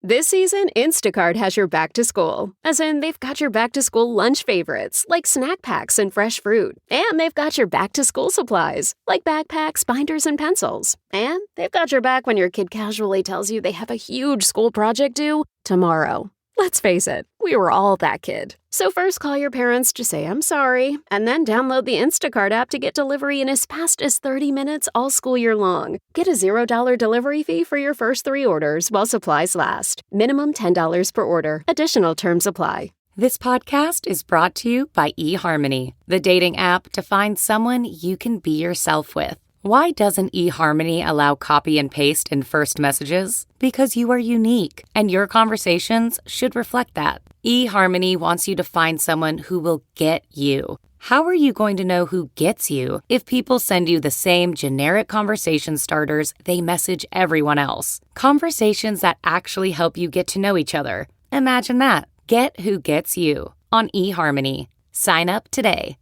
This season, Instacart has your back to school. As in, they've got your back to school lunch favorites, like snack packs and fresh fruit. And they've got your back to school supplies, like backpacks, binders, and pencils. And they've got your back when your kid casually tells you they have a huge school project due tomorrow. Let's face it, we were all that kid. So first call your parents to say I'm sorry, and then download the Instacart app to get delivery in as fast as 30 minutes all school year long. Get a $0 delivery fee for your first 3 orders while supplies last. Minimum $10 per order. Additional terms apply. This podcast is brought to you by eHarmony, the dating app to find someone you can be yourself with. Why doesn't eHarmony allow copy and paste in first messages? Because you are unique, and your conversations should reflect that. eHarmony wants you to find someone who will get you. How are you going to know who gets you if people send you the same generic conversation starters they message everyone else? Conversations that actually help you get to know each other. Imagine that. Get who gets you on eHarmony. Sign up today.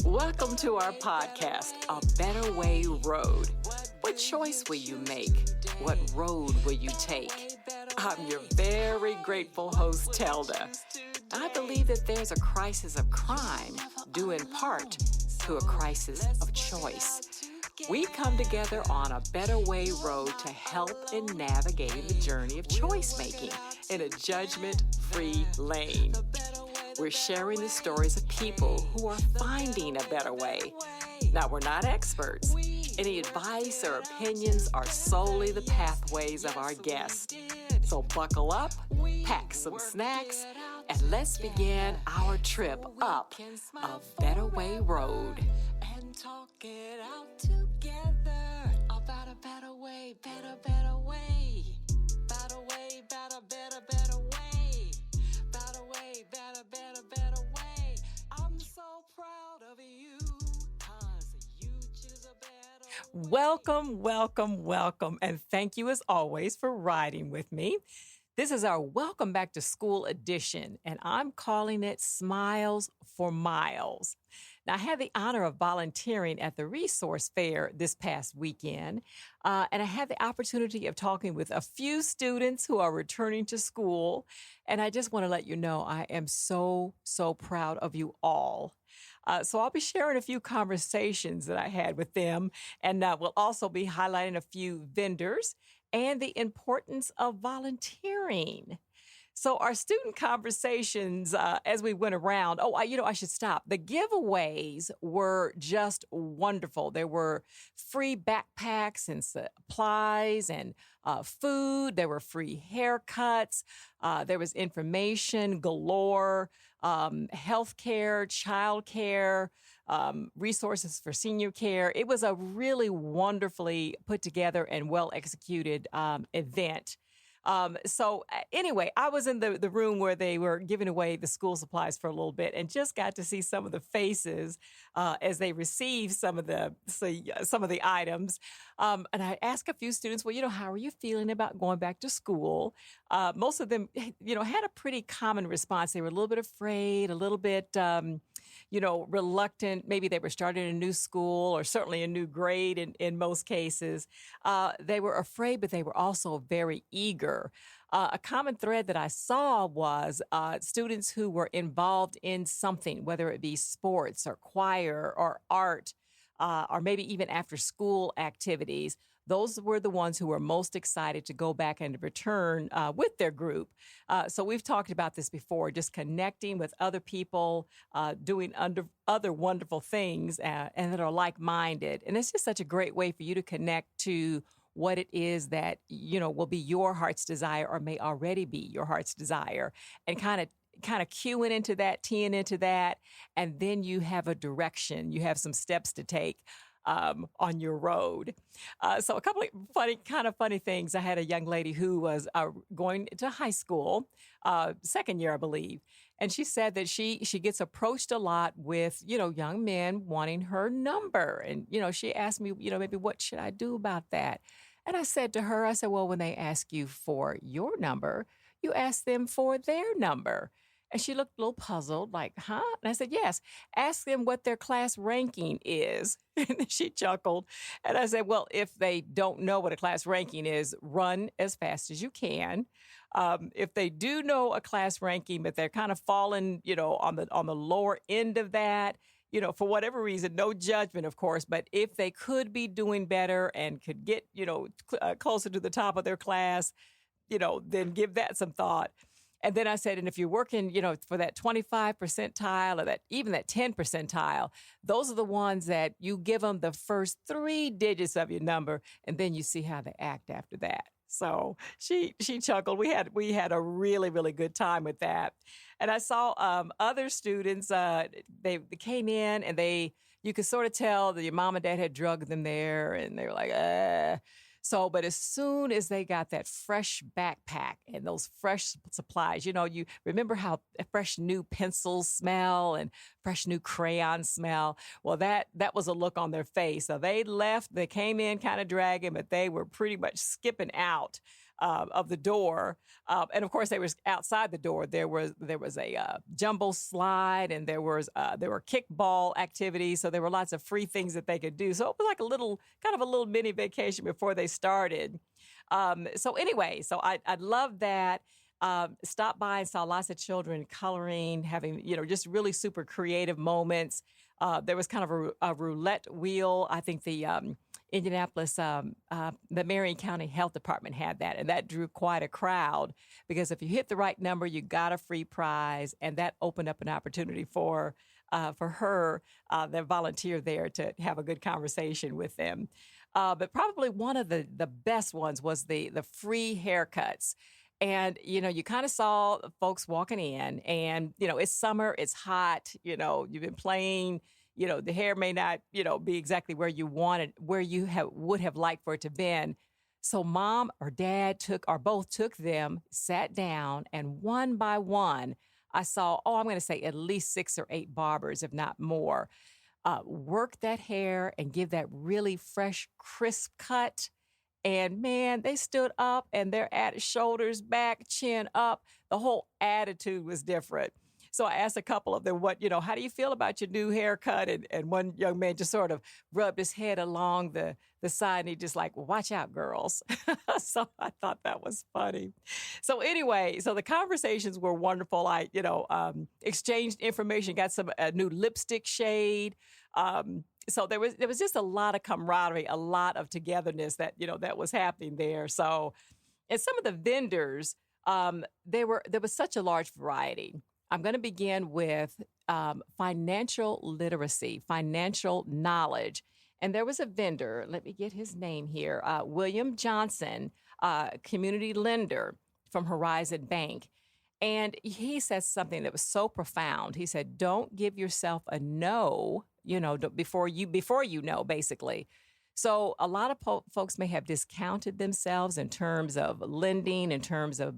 Welcome to our podcast, A Better Way Road. What choice will you make? What road will you take? I'm your very grateful host, Telda. I believe that there's a crisis of crime due in part to a crisis of choice. We come together on a better way road to help in navigating the journey of choice making in a judgment-free lane. We're sharing the stories of people who are finding a better way. Now, we're not experts. Any advice or opinions are solely the pathways of our guests. So buckle up, pack some snacks, and let's begin our trip up a better way road. And talk it out together about a better way, better way. Better way, better way. Better way, better way. I'm so proud of you, 'cause you choose a better way. Welcome, and thank you as always for riding with me. This is our Welcome Back to School edition, and I'm calling it Smiles for Miles. Now, I had the honor of volunteering at the resource fair this past weekend, and I had the opportunity of talking with a few students who are returning to school, and I just want to let you know I am so proud of you all. So I'll be sharing a few conversations that I had with them, and we'll also be highlighting a few vendors and the importance of volunteering. So our student conversations, as we went around, I should stop. The giveaways were just wonderful. There were free backpacks and supplies and food. There were free haircuts. There was information galore, healthcare, childcare, resources for senior care. It was a really wonderfully put together and well executed event. Anyway, I was in the room where they were giving away the school supplies for a little bit and just got to see some of the faces as they received some of the items. And I asked a few students, well, how are you feeling about going back to school? Most of them, had a pretty common response. They were a little bit afraid, a little bit, reluctant. Maybe they were starting a new school or certainly a new grade in most cases. They were afraid, but they were also very eager. A common thread that I saw was students who were involved in something, whether it be sports or choir or art, or maybe even after school activities. Those were the ones who were most excited to go back and return with their group. So we've talked about this before, just connecting with other people, doing other wonderful things and that are like-minded. And it's just such a great way for you to connect to what it is that, will be your heart's desire or may already be your heart's desire, and kind of cueing into that, teeing into that, and then you have a direction. You have some steps to take on your road. So a couple of funny things. I had a young lady who was going to high school, second year, I believe. And she said that she gets approached a lot with, young men wanting her number. And, she asked me, maybe what should I do about that? And I said to her, well, when they ask you for your number, you ask them for their number. And she looked a little puzzled, like, huh? And I said, yes, ask them what their class ranking is. And she chuckled. And I said, well, if they don't know what a class ranking is, run as fast as you can. If they do know a class ranking, but they're kind of falling, on the lower end of that, for whatever reason, no judgment, of course, but if they could be doing better and could get, closer to the top of their class, then give that some thought. And then I said, and if you're working, for that 25 percentile or even that 10 percentile, those are the ones that you give them the first 3 digits of your number, and then you see how they act after that. So she chuckled. We had a really, really good time with that. And I saw other students, they came in and you could sort of tell that your mom and dad had drugged them there, and they were like, So, but as soon as they got that fresh backpack and those fresh supplies, you remember how fresh new pencils smell and fresh new crayons smell? Well, that was a look on their face. So they left, they came in kind of dragging, but they were pretty much skipping out of the door. And of course, they were outside the door. There was a jumbo slide, and there were kickball activities. So there were lots of free things that they could do. So it was like a little mini vacation before they started. So anyway, I love that. Stopped by and saw lots of children coloring, having, just really super creative moments. There was kind of a roulette wheel. I think the Indianapolis, the Marion County Health Department had that, and that drew quite a crowd because if you hit the right number, you got a free prize, and that opened up an opportunity for her, the volunteer there, to have a good conversation with them. But probably one of the best ones was the free haircuts. And, you kind of saw folks walking in, and, it's summer, it's hot, you've been playing. The hair may not, be exactly where you wanted, where you would have liked for it to been. So mom or dad both took them, sat down, and one by one, I saw, I'm going to say at least 6 or 8 barbers, if not more, work that hair and give that really fresh, crisp cut. And man, they stood up and they're at shoulders back, chin up. The whole attitude was different. So I asked a couple of them, how do you feel about your new haircut? And one young man just sort of rubbed his head along the side, and he just like, well, watch out, girls. So I thought that was funny. So anyway, so the conversations were wonderful. I, exchanged information, got a new lipstick shade. So there was just a lot of camaraderie, a lot of togetherness that was happening there. So, and some of the vendors, there was such a large variety. I'm going to begin with financial literacy, financial knowledge. And there was a vendor, let me get his name here, William Johnson, community lender from Horizon Bank. And he said something that was so profound. He said, don't give yourself a no, before you know, basically. So a lot of folks may have discounted themselves in terms of lending, in terms of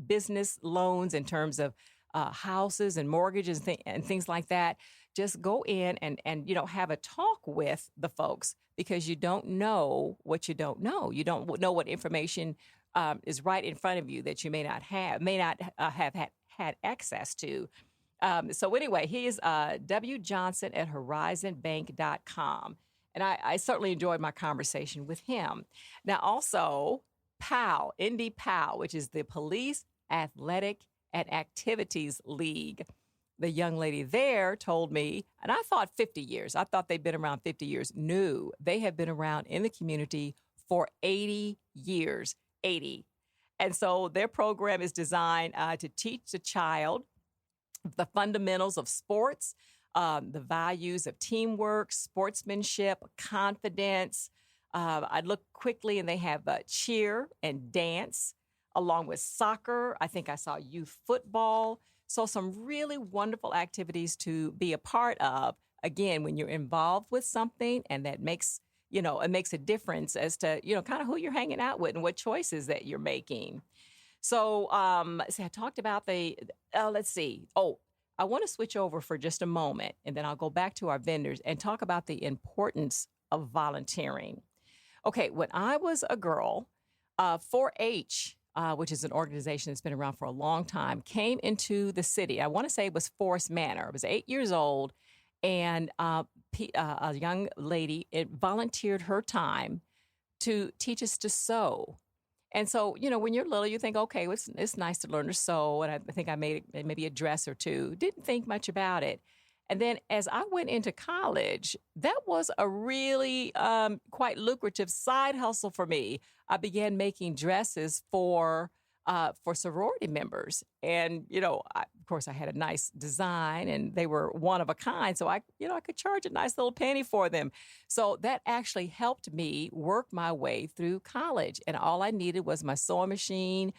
business loans, in terms of houses and mortgages and things like that. Just go in and have a talk with the folks, because you don't know what you don't know. You don't know what information is right in front of you that you may not have had access to. So anyway, he is wjohnson@horizonbank.com. And I certainly enjoyed my conversation with him. Now also, PAL, Indy PAL, which is the Police Athletic and Activities League. The young lady there told me, and I thought 50 years. I thought they'd been around 50 years. No, they have been around in the community for 80 years. 80. And so their program is designed to teach the child the fundamentals of sports, the values of teamwork, sportsmanship, confidence. I looked quickly, and they have cheer and dance, along with soccer. I think I saw youth football. So some really wonderful activities to be a part of. Again, when you're involved with something, and that makes, it makes a difference as to, kind of who you're hanging out with and what choices that you're making. So, I talked about let's see. I want to switch over for just a moment, and then I'll go back to our vendors and talk about the importance of volunteering. Okay, when I was a girl, 4-H which is an organization that's been around for a long time, came into the city. I want to say it was Forest Manor. I was 8 years old, and a young lady volunteered her time to teach us to sew. And so, when you're little, you think, okay, well, it's nice to learn to sew. And I think I made maybe a dress or two. Didn't think much about it. And then as I went into college, that was a really quite lucrative side hustle for me. I began making dresses for sorority members. And, of course, I had a nice design and they were one of a kind. So I could charge a nice little penny for them. So that actually helped me work my way through college. And all I needed was my sewing machine,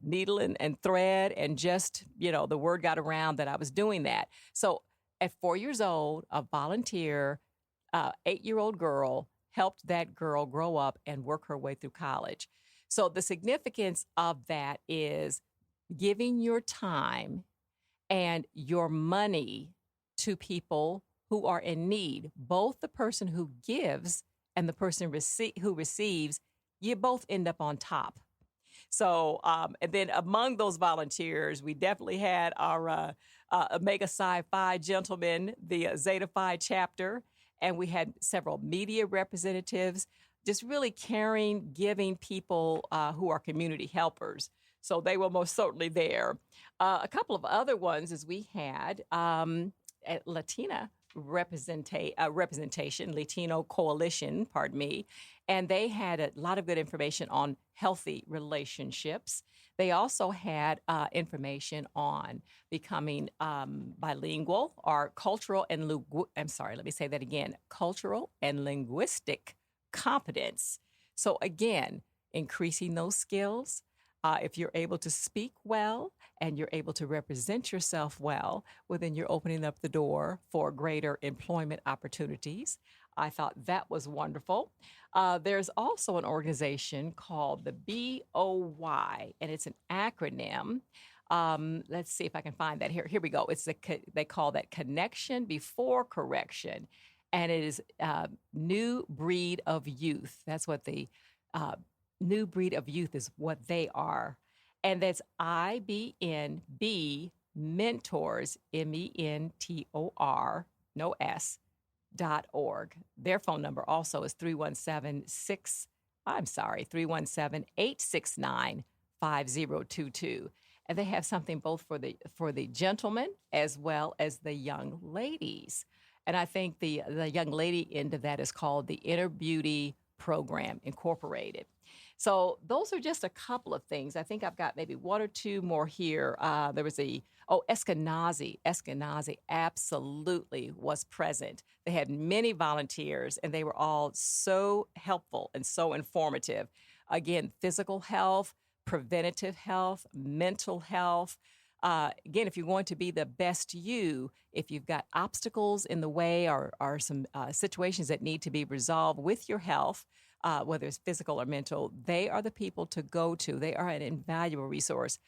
needle and thread, and just, the word got around that I was doing that. So at 4 years old, a volunteer, 8-year-old girl helped that girl grow up and work her way through college. So the significance of that is giving your time and your money to people who are in need. Both the person who gives and the person who receives, you both end up on top. So, and then among those volunteers, we definitely had our Omega Psi Phi gentlemen, the Zeta Phi chapter, and we had several media representatives, just really caring, giving people who are community helpers. So they were most certainly there. A couple of other ones is we had at Latina representation, Latino Coalition, pardon me, and they had a lot of good information on healthy relationships. They also had information on becoming bilingual or cultural and cultural and linguistic competence. So again, increasing those skills. If you're able to speak well and you're able to represent yourself well, well, then you're opening up the door for greater employment opportunities. I thought that was wonderful. There's also an organization called the BOY, and it's an acronym. Let's see if I can find that here. Here we go. They call that Connection Before Correction, and it is New Breed of Youth. That's what the New Breed of Youth is what they are. And that's IBNB Mentors, MENTOR, no S, .org. Their phone number also is 317-869-5022. And they have something both for the gentlemen as well as the young ladies. And I think the young lady end of that is called the Inner Beauty Program Incorporated. So those are just a couple of things. I think I've got maybe one or two more here. There was Eskenazi. Eskenazi absolutely was present. They had many volunteers, and they were all so helpful and so informative. Again, physical health, preventative health, mental health. Again, if you're going to be the best you, if you've got obstacles in the way or some situations that need to be resolved with your health, whether it's physical or mental, they are the people to go to. They are an invaluable resource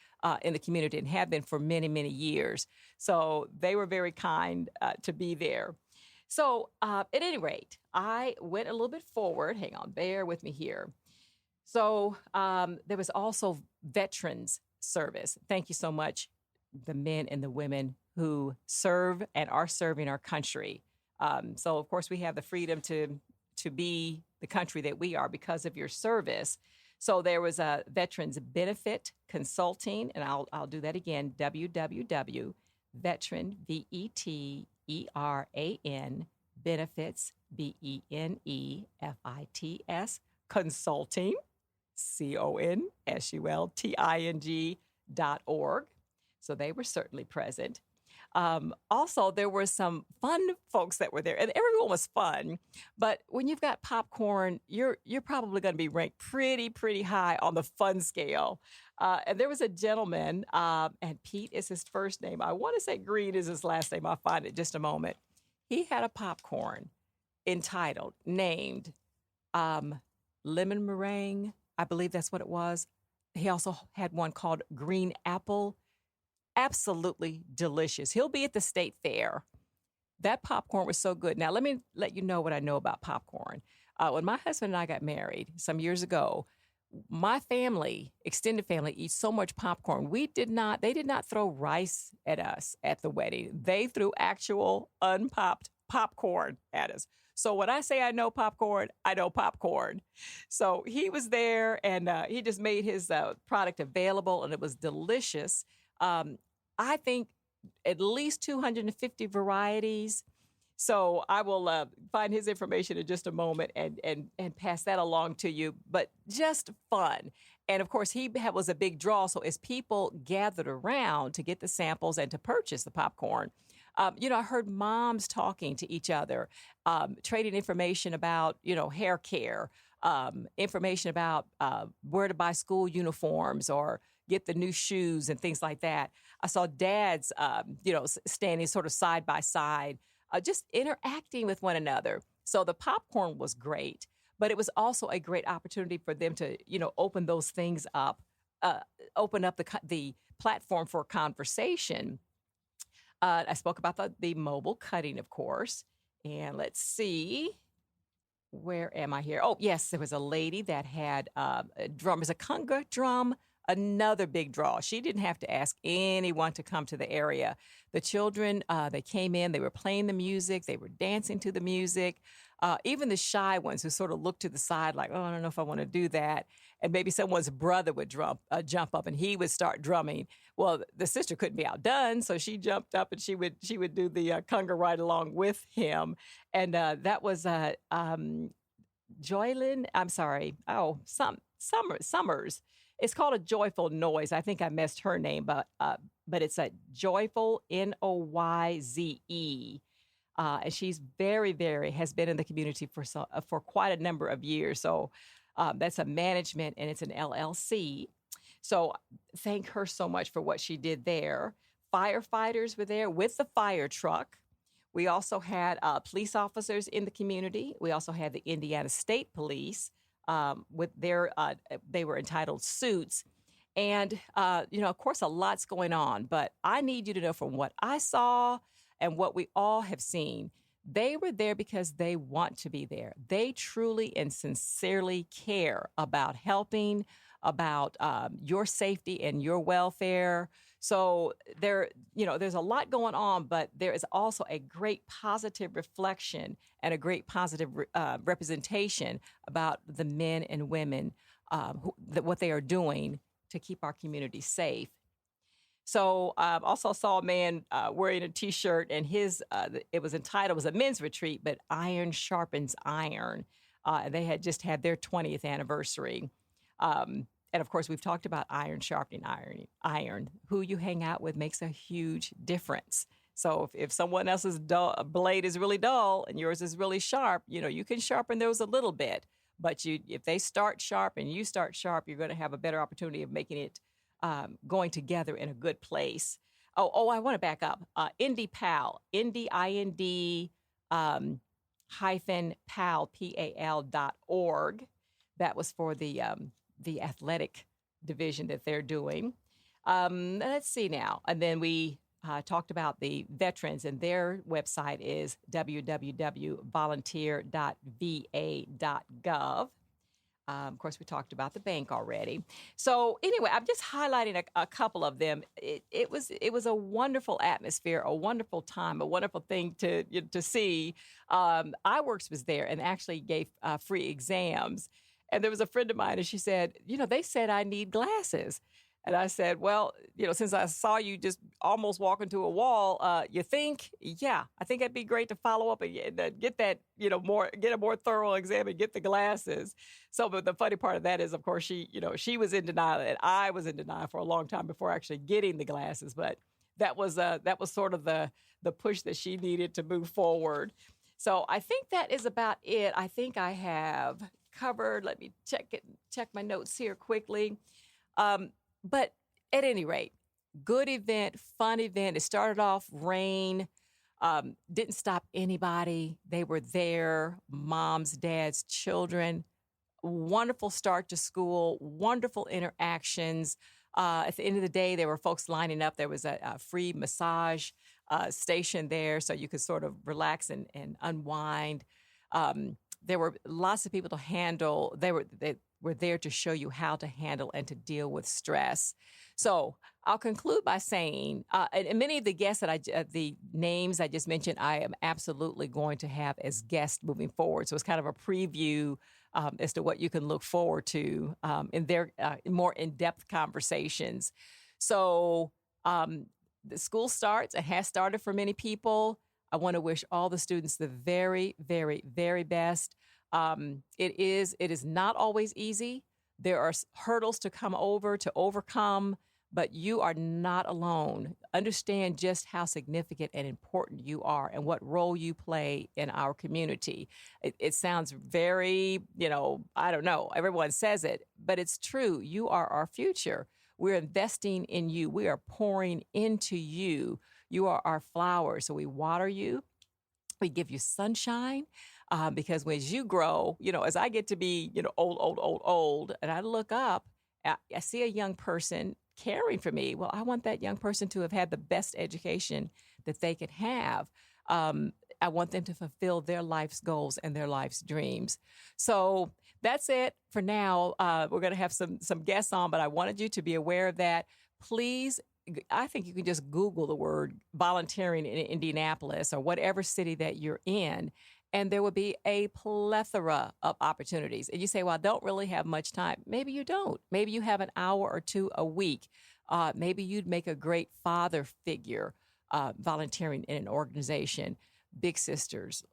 in the community and have been for many, many years. So they were very kind to be there. So at any rate, I went a little bit forward. Hang on, bear with me here. So there was also veterans service. Thank you so much, the men and the women who serve and are serving our country. So, of course, we have the freedom to be the country that we are because of your service. So there was a Veterans Benefit Consulting, and I'll do that again, www.veteran, VETERAN, benefits, BENEFITS, consulting, CONSULTING.org. So they were certainly present. Also, there were some fun folks that were there, and everyone was fun. But when you've got popcorn, you're probably going to be ranked pretty high on the fun scale. And there was a gentleman, and Pete is his first name. I want to say Green is his last name. I'll find it in just a moment. He had a popcorn named Lemon Meringue. I believe that's what it was. He also had one called Green Apple. Absolutely delicious. He'll be at the State Fair. That popcorn was so good. Now, let me let you know what I know about popcorn. When my husband and I got married some years ago, my family, extended family, eats so much popcorn. They did not throw rice at us at the wedding. They threw actual unpopped popcorn at us. So when I say I know popcorn, I know popcorn. So he was there, and he just made his product available, and it was delicious. I think at least 250 varieties. So I will find his information in just a moment and pass that along to you. But just fun. And of course, was a big draw. So as people gathered around to get the samples and to purchase the popcorn, I heard moms talking to each other, trading information about, hair care, information about where to buy school uniforms or get the new shoes and things like that. I saw dads, standing sort of side by side, just interacting with one another. So the popcorn was great, but it was also a great opportunity for them to, open those things up, open up the platform for conversation. I spoke about the mobile cutting, of course. And let's see. Where am I here? Oh, yes, there was a lady that had a drum. It was a conga drum, another big draw. She didn't have to ask anyone to come to the area. The children, they came in, they were playing the music, they were dancing to the music. Even the shy ones who sort of looked to the side like, oh, I don't know if I want to do that. And maybe someone's brother would jump up and he would start drumming. Well, the sister couldn't be outdone, so she jumped up and she would do the conga right along with him. And that was Joylyn. I'm sorry. Oh, Summers. It's called A Joyful Noise. I think I messed her name, but it's a Joyful Noyze. And she's has been in the community for quite a number of years. So that's a management, and it's an LLC. So thank her so much for what she did there. Firefighters were there with the fire truck. We also had police officers in the community. We also had the Indiana State Police with they were entitled suits. And, of course, a lot's going on. But I need you to know from what I saw and what we all have seen, they were there because they want to be there. They truly and sincerely care about helping, about your safety and your welfare. So there's a lot going on, but there is also a great positive reflection and a great positive representation about the men and women, what they are doing to keep our community safe. So also saw a man wearing a T-shirt, and it was a men's retreat, but iron sharpens iron. They had just had their 20th anniversary. And of course, we've talked about iron sharpening iron. Who you hang out with makes a huge difference. So if someone else's blade is really dull and yours is really sharp, you can sharpen those a little bit. But if they start sharp and you start sharp, you're going to have a better opportunity of making it going together in a good place. Oh, I want to back up. IndyPal, IND hyphen PAL, PAL.org. That was for the athletic division that they're doing. Let's see now. And then we talked about the veterans, and their website is www.volunteer.va.gov. Of course, we talked about the bank already. So anyway, I'm just highlighting a couple of them. It was a wonderful atmosphere, a wonderful time, a wonderful thing to see. iWorks was there and actually gave free exams. And there was a friend of mine, and she said, they said I need glasses. And I said, well, since I saw you just almost walk into a wall, you think? Yeah, I think it'd be great to follow up and get that, get a more thorough exam and get the glasses. So, but the funny part of that is, of course, she was in denial, and I was in denial for a long time before actually getting the glasses. But that was sort of the push that she needed to move forward. So I think that is about it. I think I have covered. Let me check my notes here quickly. But at any rate, good event, fun event. It started off rain, didn't stop anybody. They were there, moms, dads, children. Wonderful start to school, wonderful interactions. At the end of the day, there were folks lining up. There was a free massage station there, so you could sort of relax and unwind. There were lots of people to handle. we're there to show you how to handle and to deal with stress. So I'll conclude by saying, and many of the guests the names I just mentioned, I am absolutely going to have as guests moving forward. So it's kind of a preview as to what you can look forward to in their more in-depth conversations. So the school starts and has started for many people. I want to wish all the students the very, very, very best. It is not always easy. There are hurdles to overcome, but you are not alone. Understand just how significant and important you are and what role you play in our community. It sounds very, I don't know, everyone says it, but it's true. You are our future. We're investing in you. We are pouring into you. You are our flowers. So we water you. We give you sunshine because as you grow, as I get to be, old, and I look up, I see a young person caring for me. Well, I want that young person to have had the best education that they could have. I want them to fulfill their life's goals and their life's dreams. So that's it for now. We're going to have some guests on, but I wanted you to be aware of that. Please, I think you can just Google the word volunteering in Indianapolis or whatever city that you're in, and there will be a plethora of opportunities. And you say, well, I don't really have much time. Maybe you don't. Maybe you have an hour or two a week. Maybe you'd make a great father figure volunteering in an organization. Big sisters,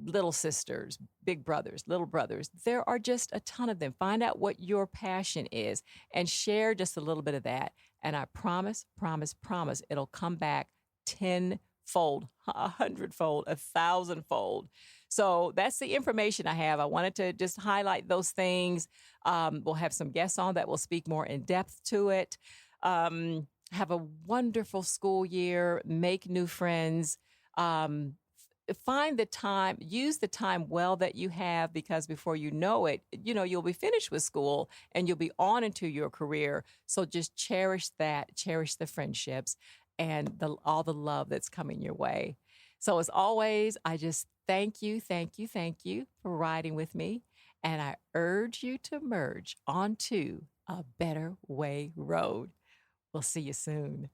little sisters, big brothers, little brothers. There are just a ton of them. Find out what your passion is and share just a little bit of that. And I promise, it'll come back tenfold, 100-fold, 1,000-fold. So that's the information I have. I wanted to just highlight those things. We'll have some guests on that will speak more in depth to it. Have a wonderful school year. Make new friends. Find the time, use the time well that you have, because before you know it, you'll be finished with school and you'll be on into your career. So just cherish that, cherish the friendships and all the love that's coming your way. So as always, I just thank you for riding with me. And I urge you to merge onto a better way road. We'll see you soon.